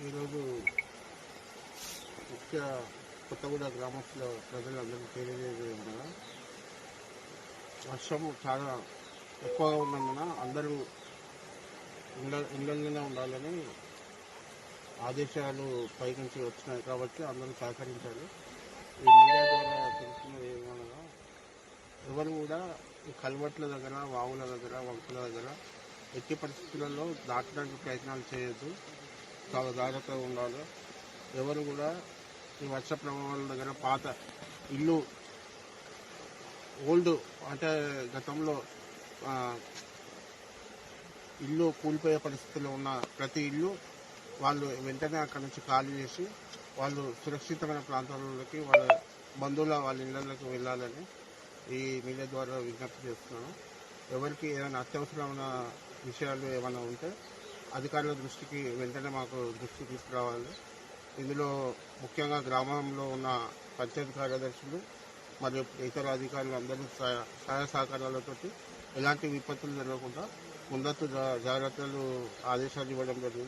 ఈరోజు ముఖ్య కొత్తగూడ గ్రామస్తుల ప్రజలందరికీ తెలియజేయగా వర్షము చాలా ఎక్కువగా ఉన్నందున అందరూ ఇళ్ళలోనే ఉండాలని ఆదేశాలు పై నుంచి వచ్చినాయి కాబట్టి అందరూ సహకరించాలి. ఈ మీడియా ద్వారా తెలుస్తున్నది ఏమనగా ఎవరు కూడా ఈ కల్వర్ట్ల దగ్గర, వాగుల దగ్గర, వంకుల దగ్గర ఎట్టి పరిస్థితులలో దాటడానికి ప్రయత్నాలు చేయొద్దు. చాలా జాగ్రత్తగా ఉండాలి. ఎవరు కూడా ఈ వర్ష ప్రభావాల దగ్గర పాత ఇల్లు ఓల్డ్ అంటే గతంలో ఇల్లు కూలిపోయే పరిస్థితుల్లో ఉన్న ప్రతి ఇల్లు వాళ్ళు వెంటనే అక్కడి నుంచి ఖాళీ చేసి వాళ్ళు సురక్షితమైన ప్రాంతాలలోకి వాళ్ళ వాళ్ళ ఇళ్లలోకి వెళ్ళాలని ఈ మీడియా ద్వారా విజ్ఞప్తి చేస్తున్నాను. ఎవరికి ఏదైనా అత్యవసరమైన విషయాలు ఏమైనా ఉంటే అధికారుల దృష్టికి వెంటనే మాకు దృష్టికి తీసుకురావాలి. ఇందులో ముఖ్యంగా గ్రామంలో ఉన్న పంచాయతీ కార్యదర్శులు మరియు ఇతర అధికారులు అందరూ సహాయ సహకారాలతో ఎలాంటి విపత్తులు జరగకుండా ముందస్తు జాగ్రత్తలు ఆదేశాలు ఇవ్వడం జరిగింది.